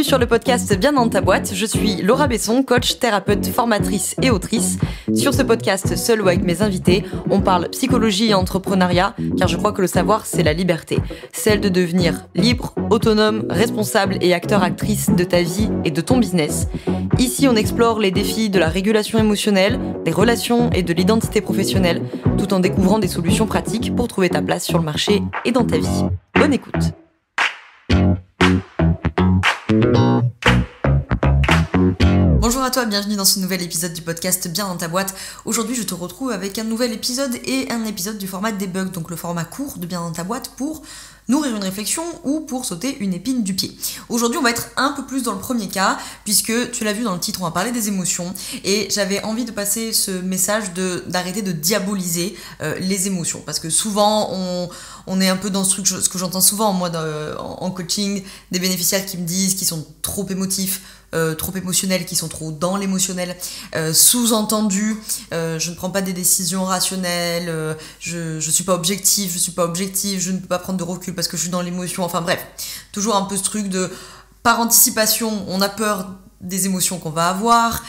sur le podcast Bien dans ta boîte, je suis Laura Besson, coach, thérapeute, formatrice et autrice. Sur ce podcast, seul ou avec mes invités, on parle psychologie et entrepreneuriat, car je crois que le savoir, c'est la liberté. Celle de devenir libre, autonome, responsable et acteur-actrice de ta vie et de ton business. Ici, on explore les défis de la régulation émotionnelle, des relations et de l'identité professionnelle, tout en découvrant des solutions pratiques pour trouver ta place sur le marché et dans ta vie. Bonne écoute. Bonjour à toi, bienvenue dans ce nouvel épisode du podcast Bien dans ta boîte. Aujourd'hui, je te retrouve avec un nouvel épisode et un épisode du format debug, donc le format court de Bien dans ta boîte pour nourrir une réflexion ou pour sauter une épine du pied. Aujourd'hui, on va être un peu plus dans le premier cas, puisque tu l'as vu dans le titre, on va parler des émotions, et j'avais envie de passer ce message d'arrêter de diaboliser les émotions, parce que souvent, on est un peu dans ce truc, ce que j'entends souvent moi en coaching, des bénéficiaires qui me disent qu'ils sont trop émotifs, trop émotionnels, qui sont trop dans l'émotionnel, sous-entendu, je ne prends pas des décisions rationnelles, je suis pas objectif, je ne peux pas prendre de recul parce que je suis dans l'émotion, enfin bref, toujours un peu ce truc de par anticipation, on a peur des émotions qu'on va avoir,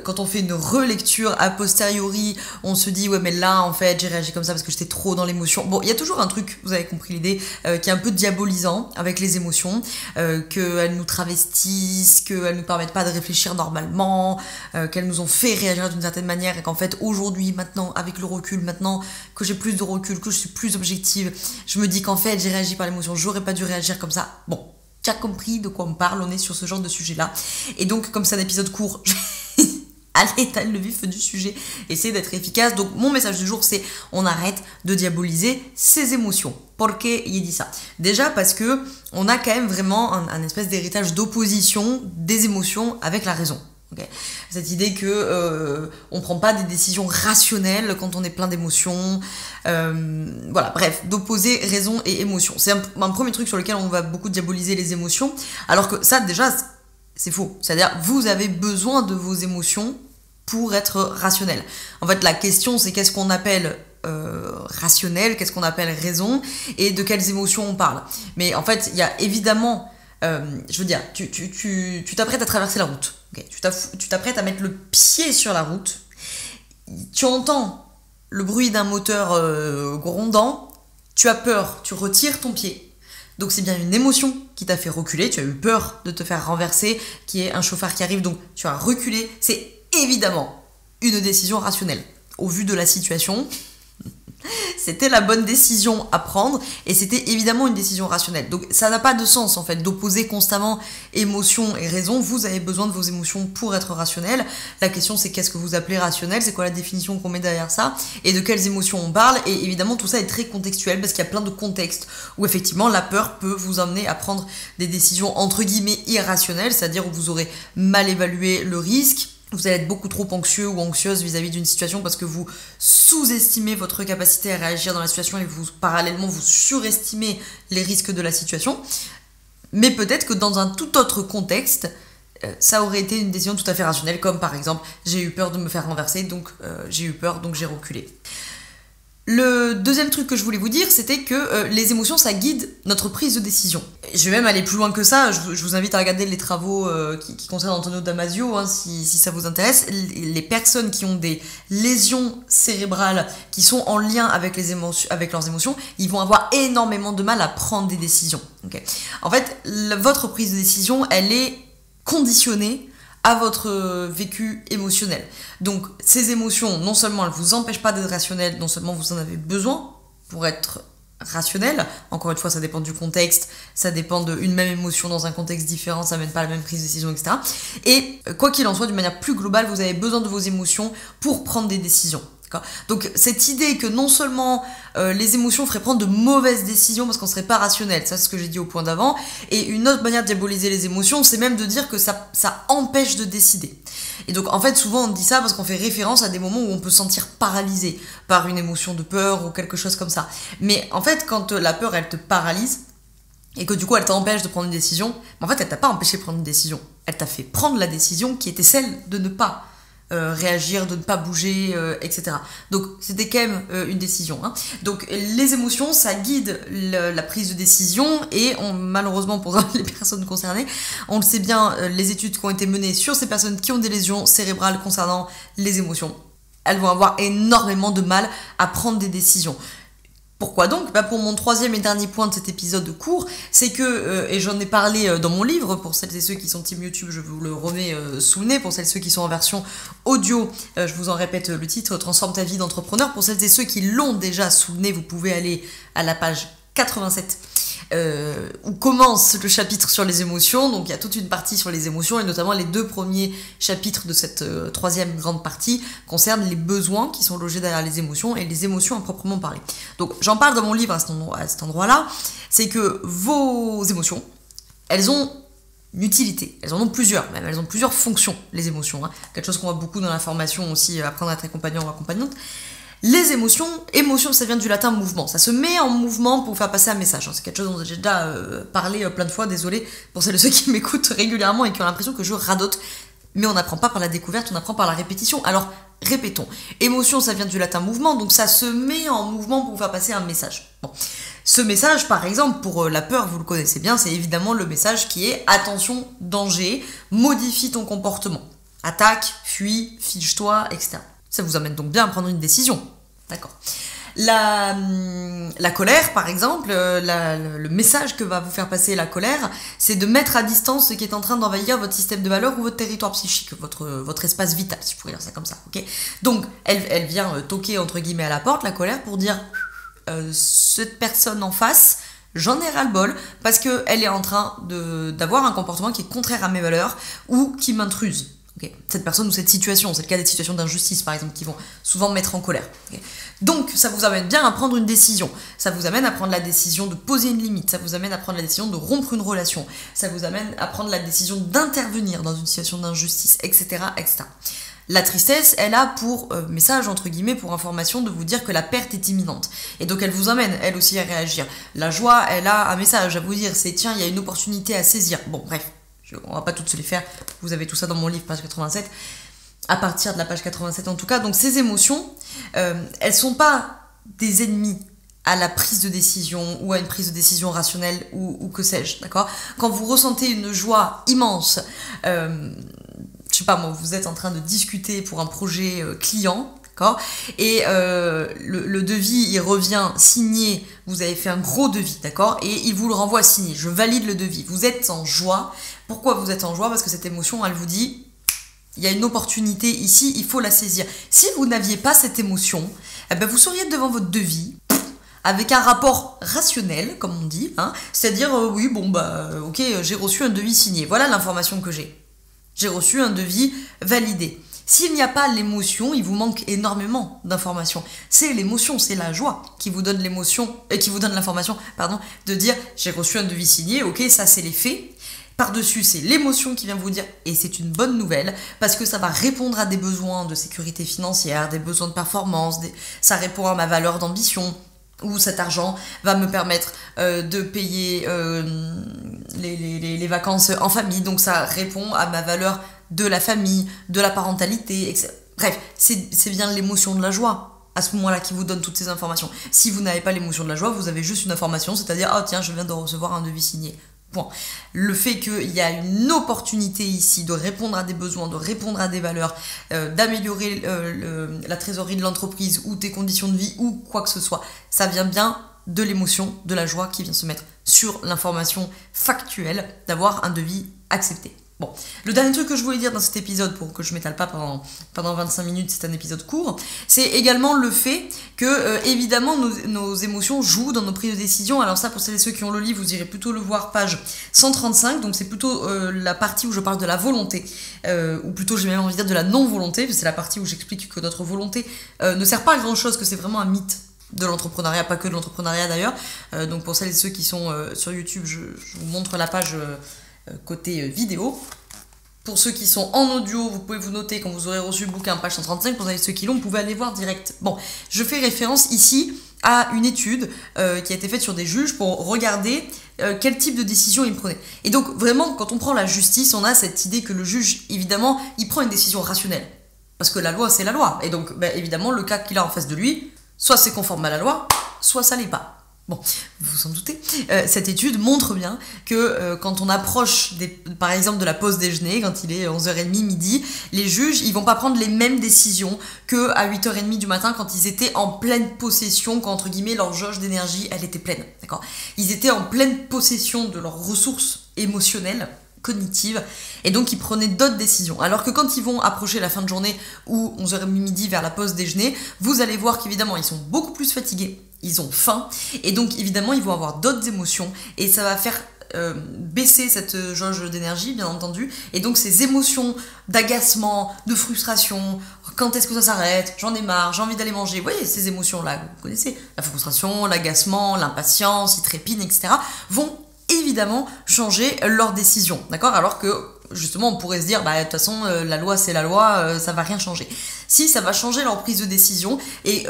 quand on fait une relecture a posteriori, on se dit ouais mais là en fait j'ai réagi comme ça parce que j'étais trop dans l'émotion. Bon, il y a toujours un truc, vous avez compris l'idée, qui est un peu diabolisant avec les émotions, qu'elles nous travestissent, qu'elles nous permettent pas de réfléchir normalement, qu'elles nous ont fait réagir d'une certaine manière et qu'en fait aujourd'hui, maintenant, avec le recul, maintenant que j'ai plus de recul, que je suis plus objective, je me dis qu'en fait j'ai réagi par l'émotion, j'aurais pas dû réagir comme ça. Bon, tu as compris de quoi on parle, on est sur ce genre de sujet-là. Et donc, comme c'est un épisode court, allez, t'as le vif du sujet, essayez d'être efficace. Donc, mon message du jour, c'est on arrête de diaboliser ses émotions. Pourquoi il dit ça? Déjà parce que on a quand même vraiment un espèce d'héritage d'opposition des émotions avec la raison. Okay. Cette idée que on prend pas des décisions rationnelles quand on est plein d'émotions, voilà, bref, d'opposer raison et émotion. C'est un premier truc sur lequel on va beaucoup diaboliser les émotions, alors que ça déjà c'est faux. C'est-à-dire vous avez besoin de vos émotions pour être rationnel. En fait, la question c'est qu'est-ce qu'on appelle rationnel, qu'est-ce qu'on appelle raison et de quelles émotions on parle. Mais en fait, il y a évidemment je veux dire, tu t'apprêtes à traverser la route. Okay. Tu t'apprêtes à mettre le pied sur la route. Tu entends le bruit d'un moteur grondant. Tu as peur, tu retires ton pied. Donc c'est bien une émotion qui t'a fait reculer. Tu as eu peur de te faire renverser, qui est un chauffard qui arrive. Donc tu as reculé. C'est évidemment une décision rationnelle. Au vu de la situation, c'était la bonne décision à prendre et c'était évidemment une décision rationnelle. Donc ça n'a pas de sens en fait d'opposer constamment émotion et raison. Vous avez besoin de vos émotions pour être rationnel. La question c'est qu'est-ce que vous appelez rationnel, c'est quoi la définition qu'on met derrière ça et de quelles émotions on parle. Et évidemment tout ça est très contextuel parce qu'il y a plein de contextes où effectivement la peur peut vous amener à prendre des décisions entre guillemets irrationnelles, c'est-à-dire où vous aurez mal évalué le risque. Vous allez être beaucoup trop anxieux ou anxieuse vis-à-vis d'une situation parce que vous sous-estimez votre capacité à réagir dans la situation et vous, parallèlement, vous surestimez les risques de la situation. Mais peut-être que dans un tout autre contexte, ça aurait été une décision tout à fait rationnelle, comme par exemple, j'ai eu peur de me faire renverser, donc j'ai eu peur, donc j'ai reculé. Le deuxième truc que je voulais vous dire, c'était que les émotions, ça guide notre prise de décision. Je vais même aller plus loin que ça, je vous invite à regarder les travaux qui concernent Antonio Damasio, hein, si ça vous intéresse. Les personnes qui ont des lésions cérébrales qui sont en lien avec leurs émotions, ils vont avoir énormément de mal à prendre des décisions. Okay. En fait, votre prise de décision, elle est conditionnée à votre vécu émotionnel. Donc ces émotions, non seulement elles vous empêchent pas d'être rationnel, non seulement vous en avez besoin pour être rationnel, encore une fois ça dépend du contexte, ça dépend d'une même émotion dans un contexte différent, ça mène pas à la même prise de décision, etc. Et quoi qu'il en soit, d'une manière plus globale, vous avez besoin de vos émotions pour prendre des décisions. Donc cette idée que non seulement les émotions feraient prendre de mauvaises décisions parce qu'on serait pas rationnel, ça c'est ce que j'ai dit au point d'avant, et une autre manière de diaboliser les émotions, c'est même de dire que ça empêche de décider. Et donc en fait souvent on dit ça parce qu'on fait référence à des moments où on peut se sentir paralysé par une émotion de peur ou quelque chose comme ça. Mais en fait quand la peur elle te paralyse, et que du coup elle t'empêche de prendre une décision, en fait elle t'a pas empêché de prendre une décision, elle t'a fait prendre la décision qui était celle de ne pas réagir, de ne pas bouger, etc. Donc c'était quand même une décision. Hein. Donc les émotions, ça guide la prise de décision et malheureusement pour les personnes concernées, on le sait bien, les études qui ont été menées sur ces personnes qui ont des lésions cérébrales concernant les émotions, elles vont avoir énormément de mal à prendre des décisions. Pourquoi donc ? Pour mon troisième et dernier point de cet épisode court, c'est que, et j'en ai parlé dans mon livre, pour celles et ceux qui sont team YouTube, je vous le remets sous le nez, pour celles et ceux qui sont en version audio, je vous en répète le titre, Transforme ta vie d'entrepreneur. Pour celles et ceux qui l'ont déjà sous le nez, vous pouvez aller à la page 87, où commence le chapitre sur les émotions. Donc il y a toute une partie sur les émotions, et notamment les 2 premiers chapitres de cette troisième grande partie concernent les besoins qui sont logés derrière les émotions, et les émotions à proprement parler. Donc j'en parle dans mon livre à cet endroit-là, c'est que vos émotions, elles ont une utilité, elles en ont plusieurs, même elles ont plusieurs fonctions, les émotions, hein. Quelque chose qu'on voit beaucoup dans la formation aussi, apprendre à être accompagnant ou accompagnante. Les émotions, ça vient du latin mouvement, ça se met en mouvement pour faire passer un message, c'est quelque chose dont j'ai déjà parlé plein de fois, désolé pour celles et ceux qui m'écoutent régulièrement et qui ont l'impression que je radote, mais on n'apprend pas par la découverte, on apprend par la répétition, alors répétons. Émotion, ça vient du latin mouvement, donc ça se met en mouvement pour faire passer un message. Bon. Ce message, par exemple, pour la peur, vous le connaissez bien, c'est évidemment le message qui est « attention, danger, modifie ton comportement, attaque, fuis, fiche-toi, etc. » Ça vous amène donc bien à prendre une décision. D'accord. La colère, par exemple, le message que va vous faire passer la colère, c'est de mettre à distance ce qui est en train d'envahir votre système de valeurs ou votre territoire psychique, votre espace vital, si je pourrais dire ça comme ça. Okay. Donc, elle vient toquer, entre guillemets, à la porte, la colère, pour dire cette personne en face, j'en ai ras-le-bol, parce qu'elle est en train d'avoir un comportement qui est contraire à mes valeurs ou qui m'intruse. Okay. Cette personne ou cette situation, c'est le cas des situations d'injustice par exemple qui vont souvent me mettre en colère. Okay. Donc ça vous amène bien à prendre une décision, ça vous amène à prendre la décision de poser une limite, ça vous amène à prendre la décision de rompre une relation, ça vous amène à prendre la décision d'intervenir dans une situation d'injustice, etc., etc. La tristesse, elle a pour message, entre guillemets, pour information, de vous dire que la perte est imminente. Et donc elle vous amène, elle aussi, à réagir. La joie, elle a un message à vous dire, c'est tiens, il y a une opportunité à saisir. Bon, bref. On va pas toutes se les faire, vous avez tout ça dans mon livre, page 87, à partir de la page 87 en tout cas. Donc ces émotions, elles sont pas des ennemis à la prise de décision ou à une prise de décision rationnelle ou que sais-je, d'accord ? Quand vous ressentez une joie immense, je sais pas moi, vous êtes en train de discuter pour un projet client, d'accord ? Et le devis, il revient signé, vous avez fait un gros devis, d'accord ? Et il vous le renvoie signé, je valide le devis, vous êtes en joie. Pourquoi vous êtes en joie ? Parce que cette émotion, elle vous dit, il y a une opportunité ici, il faut la saisir. Si vous n'aviez pas cette émotion, eh ben vous seriez devant votre devis, avec un rapport rationnel, comme on dit, hein, c'est-à-dire, oui, bon, bah, ok, j'ai reçu un devis signé, voilà l'information que j'ai. J'ai reçu un devis validé. S'il n'y a pas l'émotion, il vous manque énormément d'informations. C'est l'émotion, c'est la joie qui vous donne l'émotion, qui vous donne l'information, pardon, de dire, j'ai reçu un devis signé, ok, ça c'est les faits. Par-dessus, c'est l'émotion qui vient vous dire, et c'est une bonne nouvelle, parce que ça va répondre à des besoins de sécurité financière, des besoins de performance, ça répond à ma valeur d'ambition, où cet argent va me permettre de payer les vacances en famille, donc ça répond à ma valeur de la famille, de la parentalité, etc. Bref, c'est bien l'émotion de la joie à ce moment-là qui vous donne toutes ces informations. Si vous n'avez pas l'émotion de la joie, vous avez juste une information, c'est-à-dire, oh tiens, je viens de recevoir un devis signé. Point. Le fait qu'il y a une opportunité ici de répondre à des besoins, de répondre à des valeurs, d'améliorer la trésorerie de l'entreprise ou tes conditions de vie ou quoi que ce soit, ça vient bien de l'émotion, de la joie qui vient se mettre sur l'information factuelle d'avoir un devis accepté. Bon, le dernier truc que je voulais dire dans cet épisode, pour que je m'étale pas pendant 25 minutes, c'est un épisode court, c'est également le fait que, évidemment, nos émotions jouent dans nos prises de décision. Alors ça, pour celles et ceux qui ont le livre, vous irez plutôt le voir, page 135, donc c'est plutôt la partie où je parle de la volonté, ou plutôt j'ai même envie de dire de la non-volonté, parce que c'est la partie où j'explique que notre volonté ne sert pas à grand-chose, que c'est vraiment un mythe de l'entrepreneuriat, pas que de l'entrepreneuriat d'ailleurs. Donc pour celles et ceux qui sont sur YouTube, je vous montre la page côté vidéo. Pour ceux qui sont en audio, vous pouvez vous noter quand vous aurez reçu le bouquin, page 135. Pour ceux qui l'ont, vous pouvez aller voir direct. Bon, je fais référence ici à une étude qui a été faite sur des juges pour regarder quel type de décision ils prenaient. Et donc vraiment, quand on prend la justice, on a cette idée que le juge, évidemment, il prend une décision rationnelle. Parce que la loi, c'est la loi. Et donc, évidemment, le cas qu'il a en face de lui, soit c'est conforme à la loi, soit ça l'est pas. Bon, vous vous en doutez, cette étude montre bien que quand on approche, par exemple, de la pause déjeuner, quand il est 11h30, midi, les juges, ils vont pas prendre les mêmes décisions qu'à 8h30 du matin quand ils étaient en pleine possession, quand, entre guillemets, leur jauge d'énergie, elle était pleine, d'accord ? Ils étaient en pleine possession de leurs ressources émotionnelles, cognitives, et donc ils prenaient d'autres décisions. Alors que quand ils vont approcher la fin de journée ou 11h30 midi vers la pause déjeuner, vous allez voir qu'évidemment, ils sont beaucoup plus fatigués, ils ont faim, et donc évidemment ils vont avoir d'autres émotions, et ça va faire baisser cette jauge d'énergie, bien entendu, et donc ces émotions d'agacement, de frustration, quand est-ce que ça s'arrête, j'en ai marre, j'ai envie d'aller manger, vous voyez ces émotions-là, vous connaissez, la frustration, l'agacement, l'impatience, ils trépignent, etc., vont évidemment changer leur décision, d'accord ? Alors que justement on pourrait se dire de toute façon la loi c'est la loi, ça va rien changer. Si, ça va changer leur prise de décision, et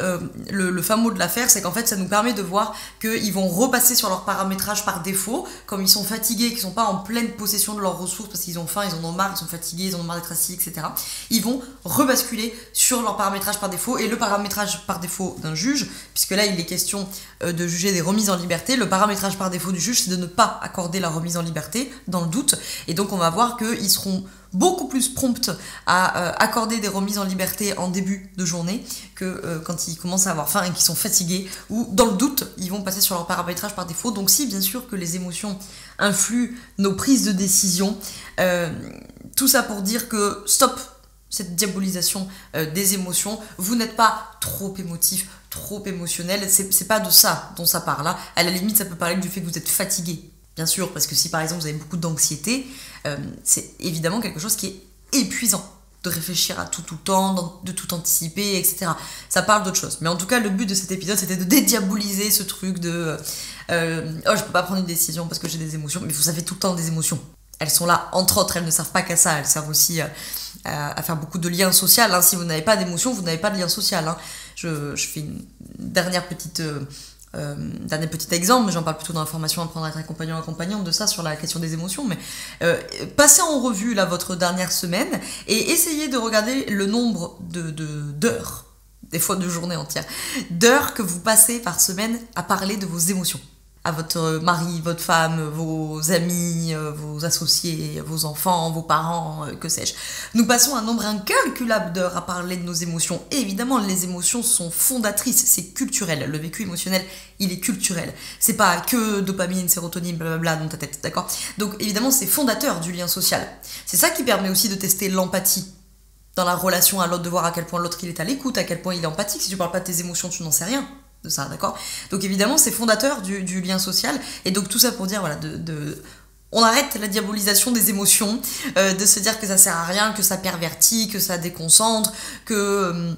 le fin mot de l'affaire, c'est qu'en fait ça nous permet de voir qu'ils vont repasser sur leur paramétrage par défaut, comme ils sont fatigués, qu'ils sont pas en pleine possession de leurs ressources parce qu'ils ont faim, ils en ont marre, ils sont fatigués, ils en ont marre d'être assis, etc. Ils vont rebasculer sur leur paramétrage par défaut, et le paramétrage par défaut d'un juge, puisque là il est question de juger des remises en liberté, le paramétrage par défaut du juge c'est de ne pas accorder la remise en liberté dans le doute, et donc on va voir qu'ils seront beaucoup plus prompts à accorder des remises en liberté en début de journée que quand ils commencent à avoir faim et qu'ils sont fatigués, ou dans le doute, ils vont passer sur leur paramétrage par défaut. Donc si, bien sûr que les émotions influent nos prises de décision, tout ça pour dire que stop cette diabolisation des émotions, vous n'êtes pas trop émotif, trop émotionnel, c'est pas de ça dont ça parle. À la limite, ça peut parler du fait que vous êtes fatigué. Bien sûr, parce que si par exemple vous avez beaucoup d'anxiété, c'est évidemment quelque chose qui est épuisant de réfléchir à tout le temps, de tout anticiper, etc. Ça parle d'autre chose. Mais en tout cas, le but de cet épisode, c'était de dédiaboliser ce truc de je peux pas prendre une décision parce que j'ai des émotions, mais vous avez tout le temps des émotions. Elles sont là, entre autres, elles ne servent pas qu'à ça, elles servent aussi à faire beaucoup de liens sociaux. Si vous n'avez pas d'émotions, vous n'avez pas de lien social. Je fais une dernier petit exemple, mais j'en parle plutôt dans la formation Apprendre à être accompagnante de ça, sur la question des émotions, mais passez en revue là votre dernière semaine et essayez de regarder le nombre d'heures, des fois de journées entières, d'heures que vous passez par semaine à parler de vos émotions. À votre mari, votre femme, vos amis, vos associés, vos enfants, vos parents, que sais-je. Nous passons un nombre incalculable d'heures à parler de nos émotions. Et évidemment, les émotions sont fondatrices, c'est culturel. Le vécu émotionnel, il est culturel. C'est pas que dopamine, sérotonine, blablabla dans ta tête, d'accord ? Donc évidemment, c'est fondateur du lien social. C'est ça qui permet aussi de tester l'empathie dans la relation à l'autre, de voir à quel point l'autre il est à l'écoute, à quel point il est empathique. Si tu parles pas de tes émotions, tu n'en sais rien de ça, d'accord ? Donc évidemment, c'est fondateur du lien social, et donc tout ça pour dire, voilà, on arrête la diabolisation des émotions, de se dire que ça sert à rien, que ça pervertit, que ça déconcentre, que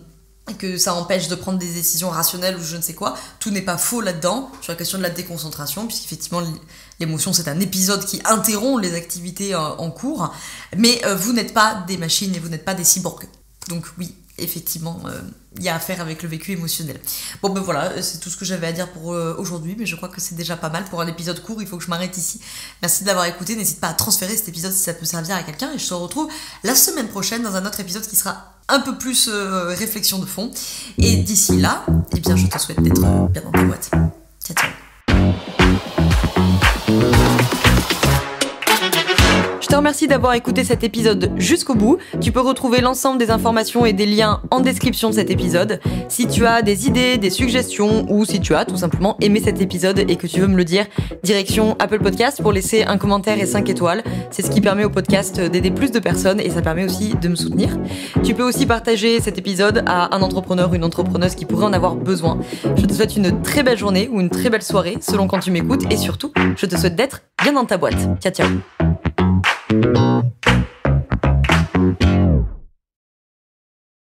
ça empêche de prendre des décisions rationnelles ou je ne sais quoi. Tout n'est pas faux là-dedans, sur la question de la déconcentration, puisqu'effectivement, l'émotion, c'est un épisode qui interrompt les activités en cours, mais vous n'êtes pas des machines et vous n'êtes pas des cyborgs. Donc oui, effectivement, il y a affaire avec le vécu émotionnel. Bon ben voilà, c'est tout ce que j'avais à dire pour aujourd'hui, mais je crois que c'est déjà pas mal. Pour un épisode court, il faut que je m'arrête ici. Merci de l'avoir écouté, n'hésite pas à transférer cet épisode si ça peut servir à quelqu'un, et je te retrouve la semaine prochaine dans un autre épisode qui sera un peu plus réflexion de fond. Et d'ici là, eh bien je te souhaite d'être bien dans ta boîte. Ciao, ciao. Je te remercie d'avoir écouté cet épisode jusqu'au bout. Tu peux retrouver l'ensemble des informations et des liens en description de cet épisode. Si tu as des idées, des suggestions, ou si tu as tout simplement aimé cet épisode et que tu veux me le dire, direction Apple Podcast pour laisser un commentaire et 5 étoiles. C'est ce qui permet au podcast d'aider plus de personnes, et ça permet aussi de me soutenir. Tu peux aussi partager cet épisode à un entrepreneur ou une entrepreneuse qui pourrait en avoir besoin. Je te souhaite une très belle journée ou une très belle soirée selon quand tu m'écoutes, et surtout, je te souhaite d'être bien dans ta boîte. Ciao, ciao.